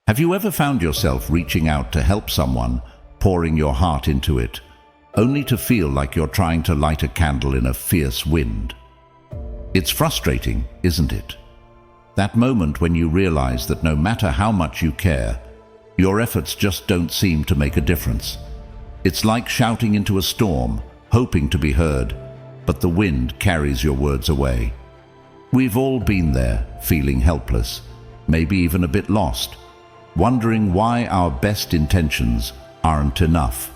Have you ever found yourself reaching out to help someone, pouring your heart into it, only to feel like you're trying to light a candle in a fierce wind? It's frustrating, isn't it? That moment when you realize that no matter how much you care, your efforts just don't seem to make a difference. It's like shouting into a storm, hoping to be heard, but the wind carries your words away. We've all been there, feeling helpless, maybe even a bit lost, wondering why our best intentions aren't enough.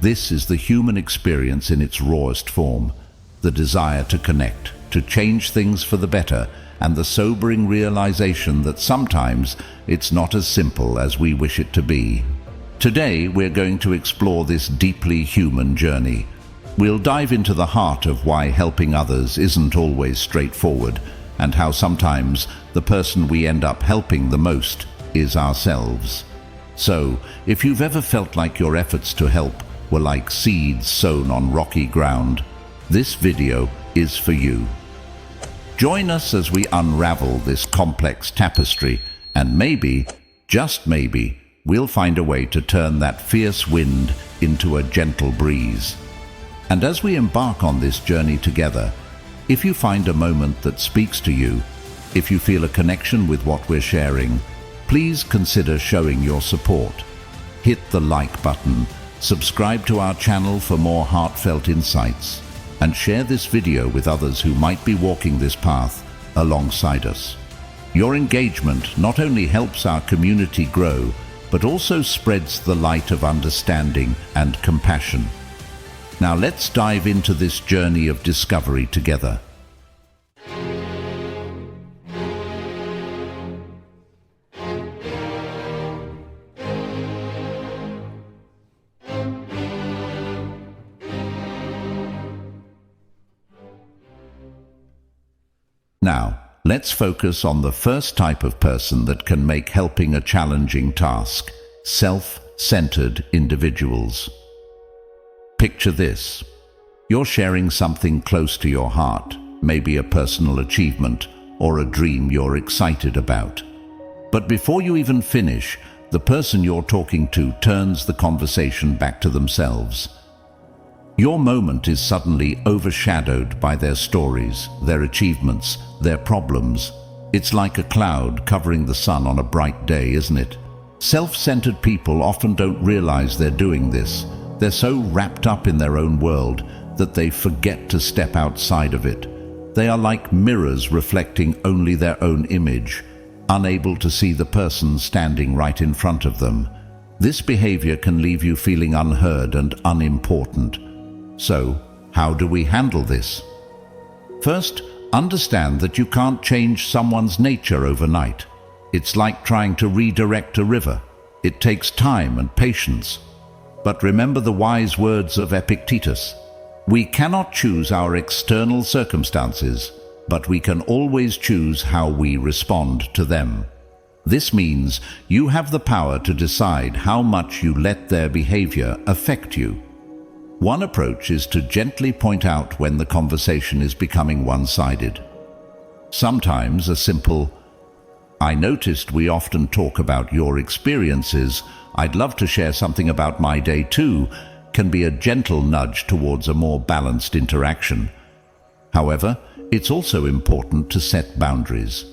This is the human experience in its rawest form, the desire to connect, to change things for the better, and the sobering realization that sometimes it's not as simple as we wish it to be. Today, we're going to explore this deeply human journey. We'll dive into the heart of why helping others isn't always straightforward, and how sometimes the person we end up helping the most is ourselves. So, if you've ever felt like your efforts to help were like seeds sown on rocky ground, this video is for you. Join us as we unravel this complex tapestry, and maybe, just maybe, we'll find a way to turn that fierce wind into a gentle breeze. And as we embark on this journey together, if you find a moment that speaks to you, if you feel a connection with what we're sharing, please consider showing your support. Hit the like button, subscribe to our channel for more heartfelt insights, and share this video with others who might be walking this path alongside us. Your engagement not only helps our community grow, but also spreads the light of understanding and compassion. Now let's dive into this journey of discovery together. Now, let's focus on the first type of person that can make helping a challenging task: self-centered individuals. Picture this. You're sharing something close to your heart, maybe a personal achievement or a dream you're excited about. But before you even finish, the person you're talking to turns the conversation back to themselves. Your moment is suddenly overshadowed by their stories, their achievements, their problems. It's like a cloud covering the sun on a bright day, isn't it? Self-centered people often don't realize they're doing this. They're so wrapped up in their own world that they forget to step outside of it. They are like mirrors reflecting only their own image, unable to see the person standing right in front of them. This behavior can leave you feeling unheard and unimportant. So, how do we handle this? First, understand that you can't change someone's nature overnight. It's like trying to redirect a river. It takes time and patience. But remember the wise words of Epictetus: we cannot choose our external circumstances, but we can always choose how we respond to them. This means you have the power to decide how much you let their behavior affect you. One approach is to gently point out when the conversation is becoming one-sided. Sometimes a simple, "I noticed we often talk about your experiences. I'd love to share something about my day too," can be a gentle nudge towards a more balanced interaction. However, it's also important to set boundaries.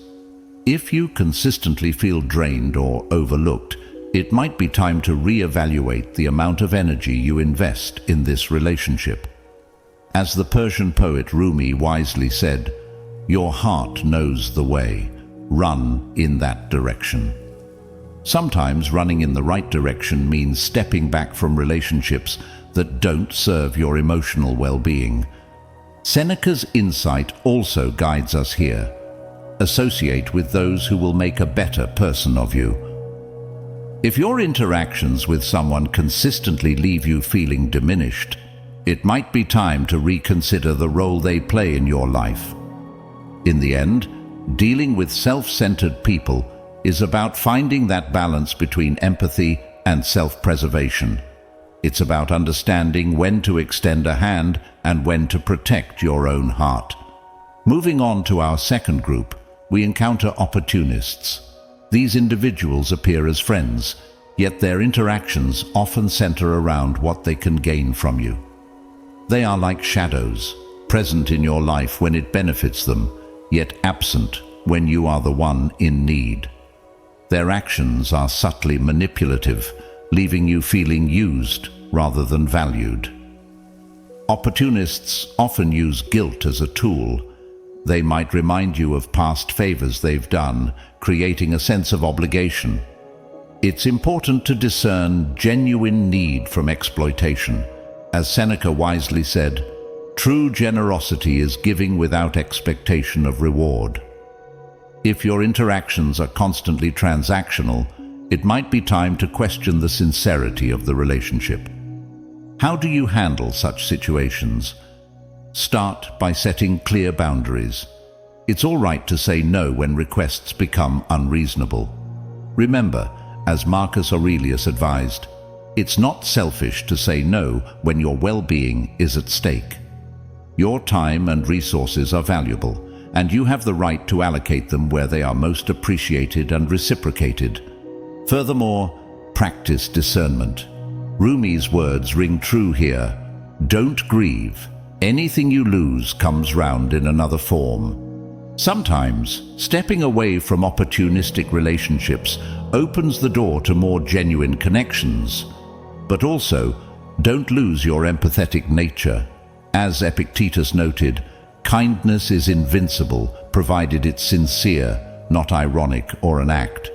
If you consistently feel drained or overlooked, it might be time to reevaluate the amount of energy you invest in this relationship. As the Persian poet Rumi wisely said, "Your heart knows the way. Run in that direction." Sometimes running in the right direction means stepping back from relationships that don't serve your emotional well-being. Seneca's insight also guides us here. Associate with those who will make a better person of you. If your interactions with someone consistently leave you feeling diminished, it might be time to reconsider the role they play in your life. In the end, dealing with self-centered people is about finding that balance between empathy and self-preservation. It's about understanding when to extend a hand and when to protect your own heart. Moving on to our second group, we encounter opportunists. These individuals appear as friends, yet their interactions often center around what they can gain from you. They are like shadows, present in your life when it benefits them, yet absent when you are the one in need. Their actions are subtly manipulative, leaving you feeling used rather than valued. Opportunists often use guilt as a tool. They might remind you of past favors they've done, creating a sense of obligation. It's important to discern genuine need from exploitation. As Seneca wisely said, "True generosity is giving without expectation of reward." If your interactions are constantly transactional, it might be time to question the sincerity of the relationship. How do you handle such situations? Start by setting clear boundaries. It's all right to say no when requests become unreasonable. Remember, as Marcus Aurelius advised, it's not selfish to say no when your well-being is at stake. Your time and resources are valuable, and you have the right to allocate them where they are most appreciated and reciprocated. Furthermore, practice discernment. Rumi's words ring true here. Don't grieve. Anything you lose comes round in another form. Sometimes, stepping away from opportunistic relationships opens the door to more genuine connections. But also, don't lose your empathetic nature. As Epictetus noted, kindness is invincible, provided it's sincere, not ironic or an act.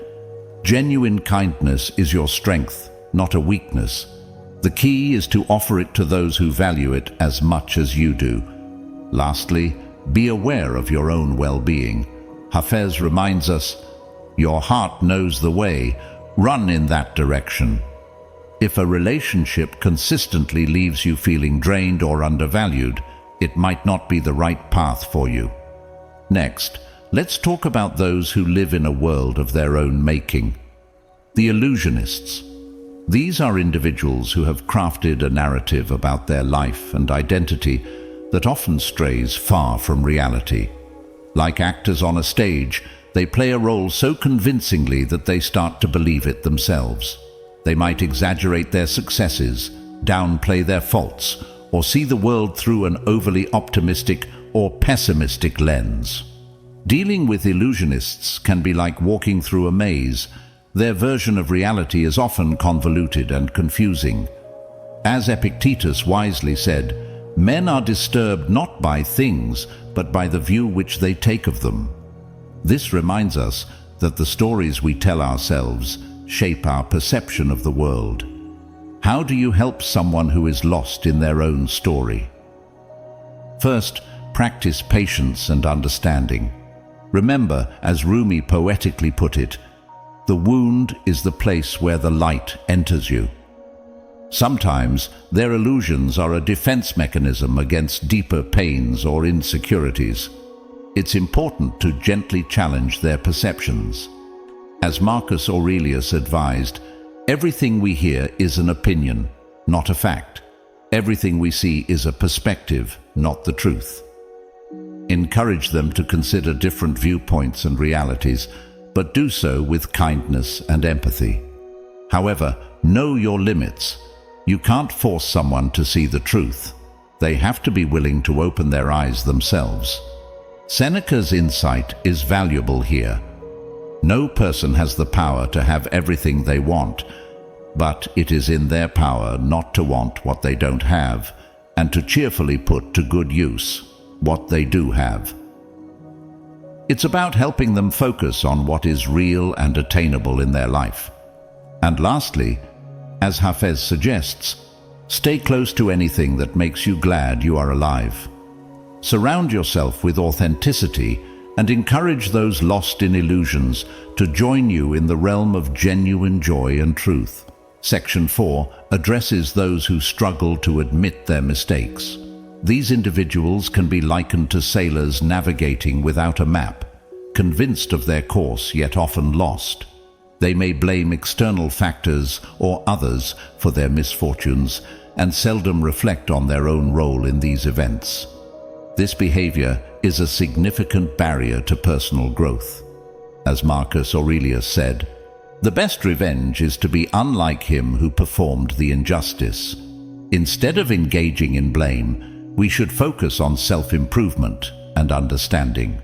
Genuine kindness is your strength, not a weakness. The key is to offer it to those who value it as much as you do. Lastly, be aware of your own well-being. Hafez reminds us, "Your heart knows the way, run in that direction." If a relationship consistently leaves you feeling drained or undervalued, it might not be the right path for you. Next, let's talk about those who live in a world of their own making. The illusionists. These are individuals who have crafted a narrative about their life and identity that often strays far from reality. Like actors on a stage, they play a role so convincingly that they start to believe it themselves. They might exaggerate their successes, downplay their faults, or see the world through an overly optimistic or pessimistic lens. Dealing with illusionists can be like walking through a maze. Their version of reality is often convoluted and confusing. As Epictetus wisely said, "Men are disturbed not by things, but by the view which they take of them." This reminds us that the stories we tell ourselves shape our perception of the world. How do you help someone who is lost in their own story? First, practice patience and understanding. Remember, as Rumi poetically put it, "The wound is the place where the light enters you." Sometimes their illusions are a defense mechanism against deeper pains or insecurities. It's important to gently challenge their perceptions. As Marcus Aurelius advised, everything we hear is an opinion, not a fact. Everything we see is a perspective, not the truth. Encourage them to consider different viewpoints and realities, but do so with kindness and empathy. However, know your limits. You can't force someone to see the truth. They have to be willing to open their eyes themselves. Seneca's insight is valuable here. No person has the power to have everything they want, but it is in their power not to want what they don't have, and to cheerfully put to good use what they do have. It's about helping them focus on what is real and attainable in their life. And lastly, as Hafez suggests, stay close to anything that makes you glad you are alive. Surround yourself with authenticity and encourage those lost in illusions to join you in the realm of genuine joy and truth. Section 4 addresses those who struggle to admit their mistakes. These individuals can be likened to sailors navigating without a map, convinced of their course yet often lost. They may blame external factors or others for their misfortunes and seldom reflect on their own role in these events. This behavior is a significant barrier to personal growth. as Marcus Aurelius said. The best revenge is to be unlike him who performed the injustice. Instead of engaging in blame, we should focus on self-improvement and understanding.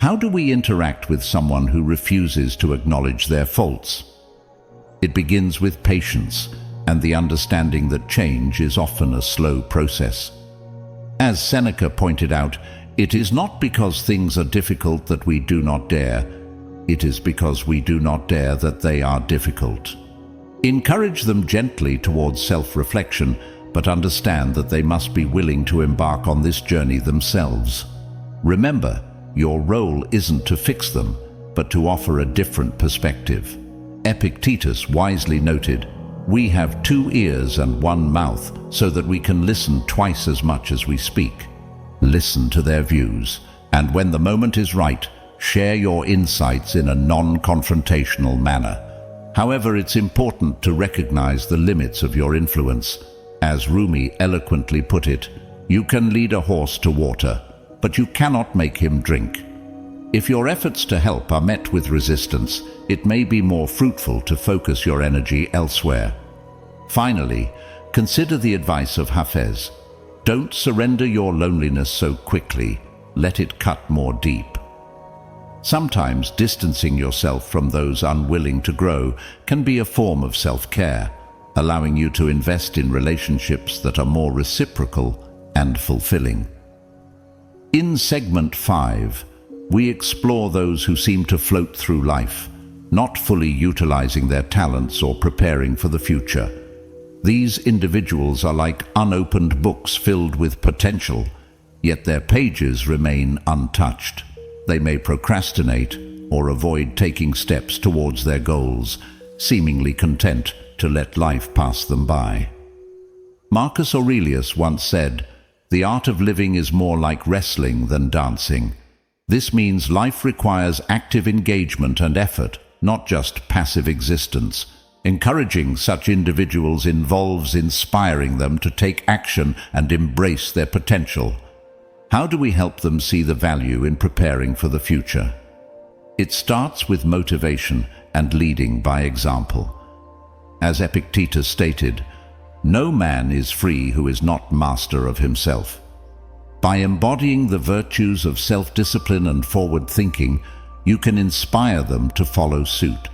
How do we interact with someone who refuses to acknowledge their faults? It begins with patience and the understanding that change is often a slow process. As Seneca pointed out, it is not because things are difficult that we do not dare. It is because we do not dare that they are difficult. Encourage them gently towards self-reflection, but understand that they must be willing to embark on this journey themselves. Remember, your role isn't to fix them, but to offer a different perspective. Epictetus wisely noted, "We have 2 ears and 1 mouth, so that we can listen twice as much as we speak." Listen to their views, and when the moment is right, share your insights in a non-confrontational manner. However, it's important to recognize the limits of your influence. As Rumi eloquently put it, "You can lead a horse to water, but you cannot make him drink." If your efforts to help are met with resistance, it may be more fruitful to focus your energy elsewhere. Finally, consider the advice of Hafez. Don't surrender your loneliness so quickly. Let it cut more deep. Sometimes distancing yourself from those unwilling to grow can be a form of self-care, allowing you to invest in relationships that are more reciprocal and fulfilling. In segment 5, we explore those who seem to float through life, not fully utilizing their talents or preparing for the future. These individuals are like unopened books filled with potential, yet their pages remain untouched. They may procrastinate or avoid taking steps towards their goals, seemingly content to let life pass them by. Marcus Aurelius once said, "The art of living is more like wrestling than dancing." This means life requires active engagement and effort, not just passive existence. Encouraging such individuals involves inspiring them to take action and embrace their potential. How do we help them see the value in preparing for the future? It starts with motivation and leading by example. As Epictetus stated, "No man is free who is not master of himself." By embodying the virtues of self-discipline and forward thinking, you can inspire them to follow suit.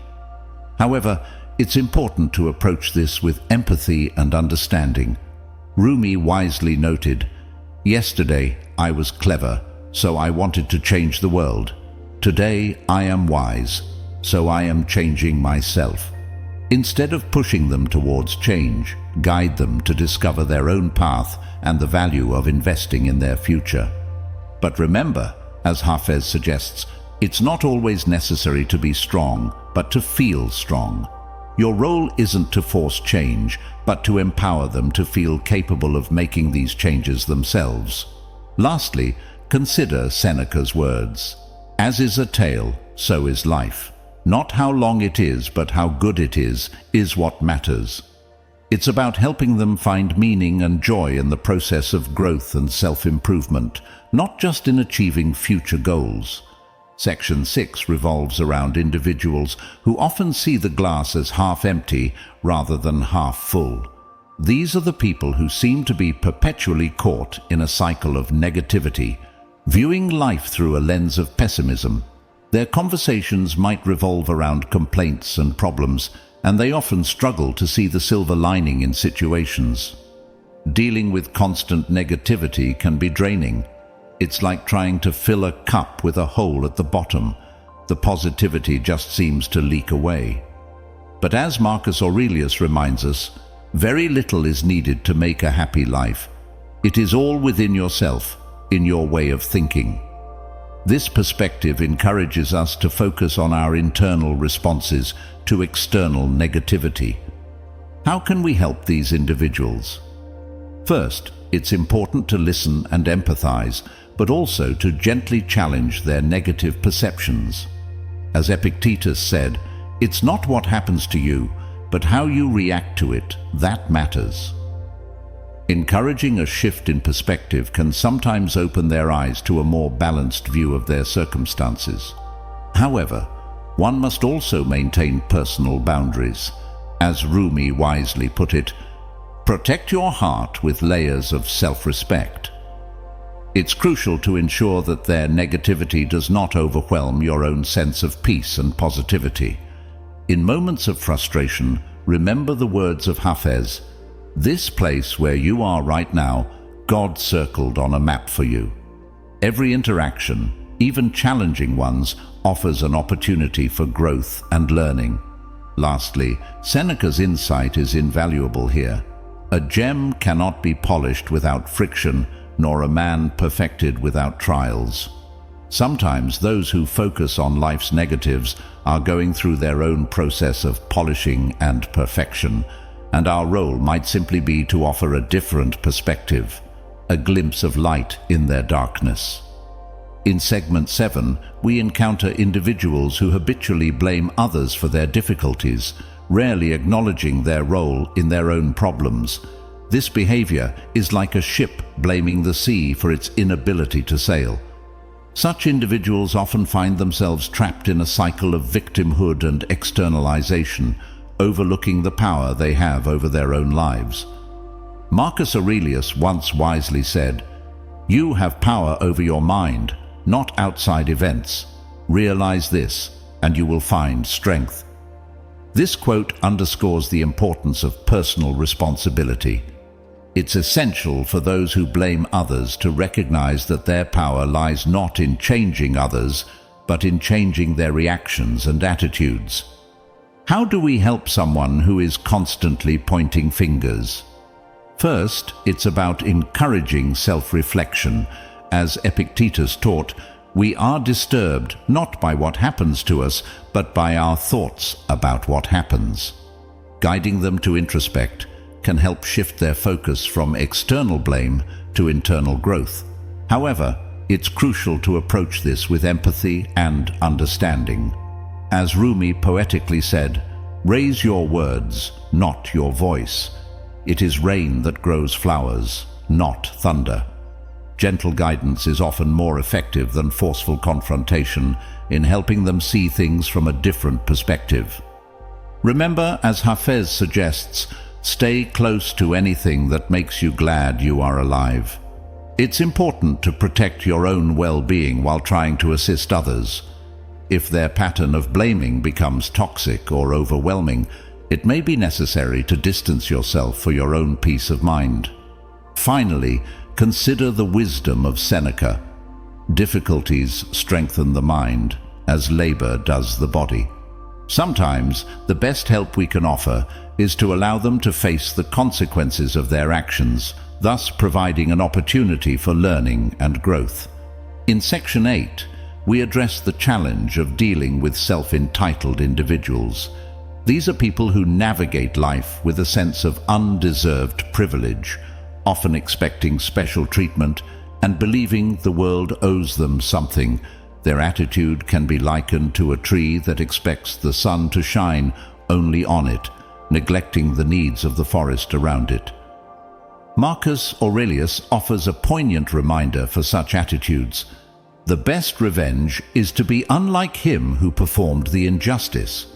However, it's important to approach this with empathy and understanding. Rumi wisely noted, "Yesterday I was clever, so I wanted to change the world. Today I am wise, so I am changing myself." Instead of pushing them towards change, guide them to discover their own path and the value of investing in their future. But remember, as Hafez suggests, it's not always necessary to be strong, but to feel strong. Your role isn't to force change, but to empower them to feel capable of making these changes themselves. Lastly, consider Seneca's words. "As is a tale, so is life. Not how long it is, but how good it is what matters." It's about helping them find meaning and joy in the process of growth and self-improvement, not just in achieving future goals. Section 6 revolves around individuals who often see the glass as half empty rather than half full. These are the people who seem to be perpetually caught in a cycle of negativity, viewing life through a lens of pessimism. Their conversations might revolve around complaints and problems, and they often struggle to see the silver lining in situations. Dealing with constant negativity can be draining. It's like trying to fill a cup with a hole at the bottom. The positivity just seems to leak away. But as Marcus Aurelius reminds us, very little is needed to make a happy life. It is all within yourself, in your way of thinking. This perspective encourages us to focus on our internal responses to external negativity. How can we help these individuals? First, it's important to listen and empathize, but also to gently challenge their negative perceptions. As Epictetus said, "It's not what happens to you, but how you react to it, that matters." Encouraging a shift in perspective can sometimes open their eyes to a more balanced view of their circumstances. However, one must also maintain personal boundaries. As Rumi wisely put it, protect your heart with layers of self-respect. It's crucial to ensure that their negativity does not overwhelm your own sense of peace and positivity. In moments of frustration, remember the words of Hafez, "This place where you are right now, God circled on a map for you." Every interaction, even challenging ones, offers an opportunity for growth and learning. Lastly, Seneca's insight is invaluable here. A gem cannot be polished without friction, nor a man perfected without trials. Sometimes those who focus on life's negatives are going through their own process of polishing and perfection, and our role might simply be to offer a different perspective, a glimpse of light in their darkness. In segment 7, we encounter individuals who habitually blame others for their difficulties, rarely acknowledging their role in their own problems. This behavior is like a ship blaming the sea for its inability to sail. Such individuals often find themselves trapped in a cycle of victimhood and externalization, overlooking the power they have over their own lives. Marcus Aurelius once wisely said, "You have power over your mind, not outside events. Realize this, and you will find strength." This quote underscores the importance of personal responsibility. It's essential for those who blame others to recognize that their power lies not in changing others, but in changing their reactions and attitudes. How do we help someone who is constantly pointing fingers? First, it's about encouraging self-reflection. As Epictetus taught, we are disturbed not by what happens to us, but by our thoughts about what happens. Guiding them to introspect can help shift their focus from external blame to internal growth. However, it's crucial to approach this with empathy and understanding. As Rumi poetically said, "Raise your words, not your voice. It is rain that grows flowers, not thunder." Gentle guidance is often more effective than forceful confrontation in helping them see things from a different perspective. Remember, as Hafez suggests, stay close to anything that makes you glad you are alive. It's important to protect your own well-being while trying to assist others. If their pattern of blaming becomes toxic or overwhelming, it may be necessary to distance yourself for your own peace of mind. Finally, consider the wisdom of Seneca. Difficulties strengthen the mind, as labor does the body. Sometimes, the best help we can offer is to allow them to face the consequences of their actions, thus providing an opportunity for learning and growth. In Section 8, we address the challenge of dealing with self-entitled individuals. These are people who navigate life with a sense of undeserved privilege, often expecting special treatment and believing the world owes them something. Their attitude can be likened to a tree that expects the sun to shine only on it, neglecting the needs of the forest around it. Marcus Aurelius offers a poignant reminder for such attitudes. The best revenge is to be unlike him who performed the injustice.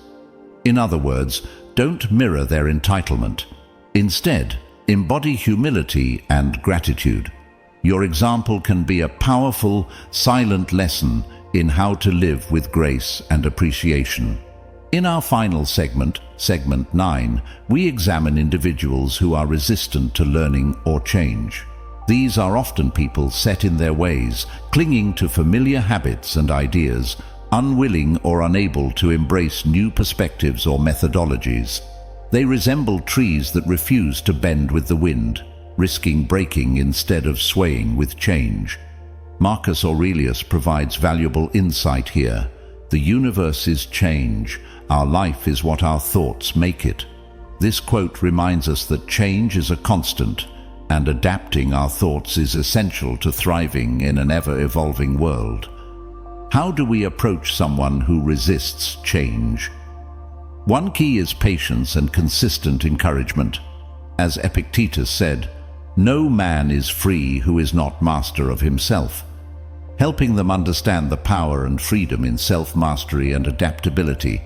In other words, don't mirror their entitlement. Instead, embody humility and gratitude. Your example can be a powerful, silent lesson in how to live with grace and appreciation. In our final segment, segment 9, we examine individuals who are resistant to learning or change. These are often people set in their ways, clinging to familiar habits and ideas, unwilling or unable to embrace new perspectives or methodologies. They resemble trees that refuse to bend with the wind, risking breaking instead of swaying with change. Marcus Aurelius provides valuable insight here. The universe is change. Our life is what our thoughts make it. This quote reminds us that change is a constant, and adapting our thoughts is essential to thriving in an ever-evolving world. How do we approach someone who resists change? One key is patience and consistent encouragement. As Epictetus said, "No man is free who is not master of himself." Helping them understand the power and freedom in self-mastery and adaptability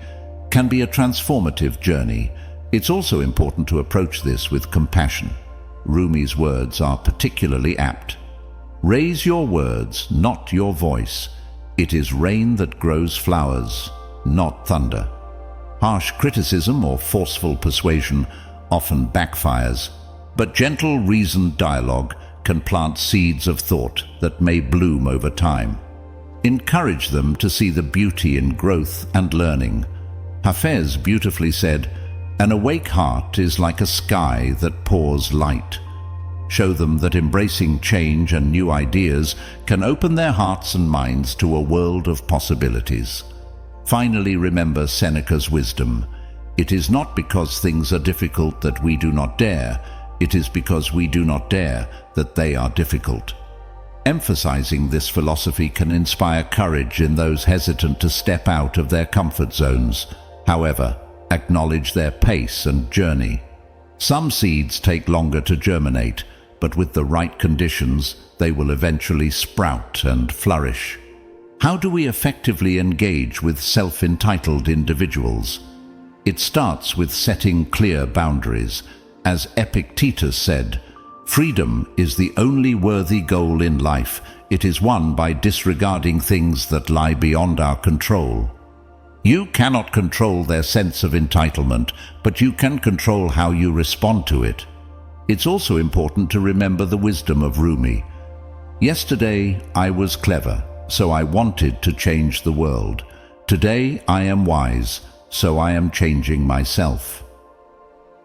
can be a transformative journey. It's also important to approach this with compassion. Rumi's words are particularly apt. Raise your words, not your voice. It is rain that grows flowers, not thunder. Harsh criticism or forceful persuasion often backfires, but gentle, reasoned dialogue can plant seeds of thought that may bloom over time. Encourage them to see the beauty in growth and learning. Hafez beautifully said, "An awake heart is like a sky that pours light." Show them that embracing change and new ideas can open their hearts and minds to a world of possibilities. Finally, remember Seneca's wisdom. It is not because things are difficult that we do not dare. It is because we do not dare that they are difficult. Emphasizing this philosophy can inspire courage in those hesitant to step out of their comfort zones. However, acknowledge their pace and journey. Some seeds take longer to germinate, but with the right conditions, they will eventually sprout and flourish. How do we effectively engage with self-entitled individuals? It starts with setting clear boundaries. As Epictetus said, "Freedom is the only worthy goal in life. It is won by disregarding things that lie beyond our control." You cannot control their sense of entitlement, but you can control how you respond to it. It's also important to remember the wisdom of Rumi. "Yesterday I was clever, so I wanted to change the world. Today I am wise, so I am changing myself."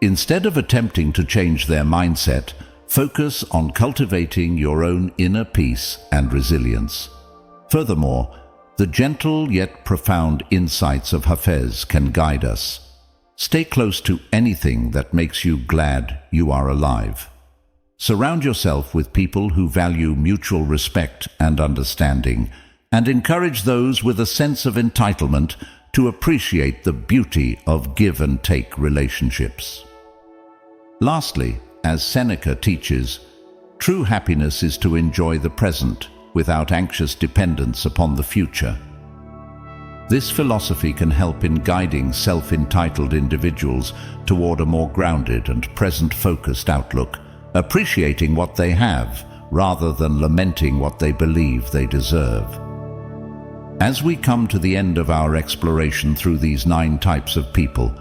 Instead of attempting to change their mindset, focus on cultivating your own inner peace and resilience. Furthermore, the gentle yet profound insights of Hafez can guide us. Stay close to anything that makes you glad you are alive. Surround yourself with people who value mutual respect and understanding, and encourage those with a sense of entitlement to appreciate the beauty of give-and-take relationships. Lastly, as Seneca teaches, true happiness is to enjoy the present without anxious dependence upon the future. This philosophy can help in guiding self-entitled individuals toward a more grounded and present-focused outlook, appreciating what they have rather than lamenting what they believe they deserve. As we come to the end of our exploration through these 9 types of people,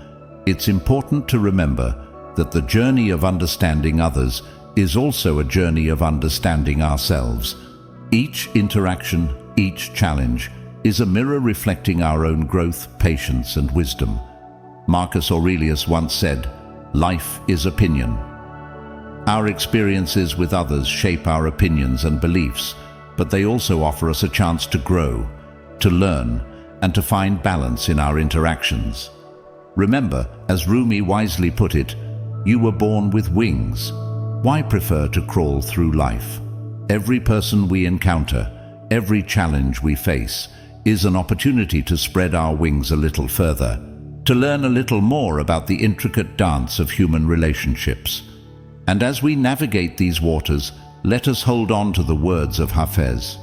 it's important to remember that the journey of understanding others is also a journey of understanding ourselves. Each interaction, each challenge, is a mirror reflecting our own growth, patience, and wisdom. Marcus Aurelius once said, "Life is opinion." Our experiences with others shape our opinions and beliefs, but they also offer us a chance to grow, to learn, and to find balance in our interactions. Remember, as Rumi wisely put it, "You were born with wings. Why prefer to crawl through life?" Every person we encounter, every challenge we face, is an opportunity to spread our wings a little further, to learn a little more about the intricate dance of human relationships. And as we navigate these waters, let us hold on to the words of Hafez.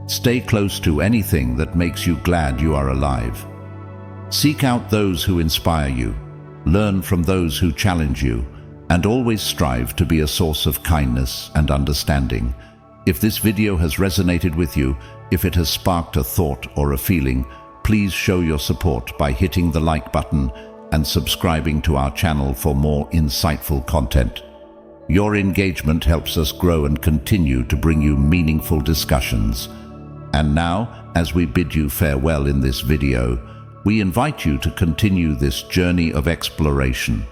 Stay close to anything that makes you glad you are alive. Seek out those who inspire you, learn from those who challenge you, and always strive to be a source of kindness and understanding. If this video has resonated with you, if it has sparked a thought or a feeling, please show your support by hitting the like button and subscribing to our channel for more insightful content. Your engagement helps us grow and continue to bring you meaningful discussions. And now, as we bid you farewell in this video, we invite you to continue this journey of exploration.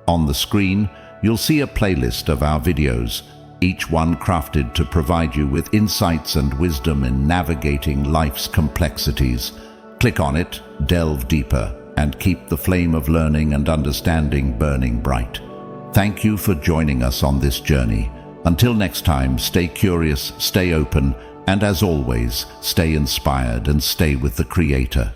On the screen, you'll see a playlist of our videos, each one crafted to provide you with insights and wisdom in navigating life's complexities. Click on it, delve deeper, and keep the flame of learning and understanding burning bright. Thank you for joining us on this journey. Until next time, stay curious, stay open, and as always, stay inspired and stay with the Creator.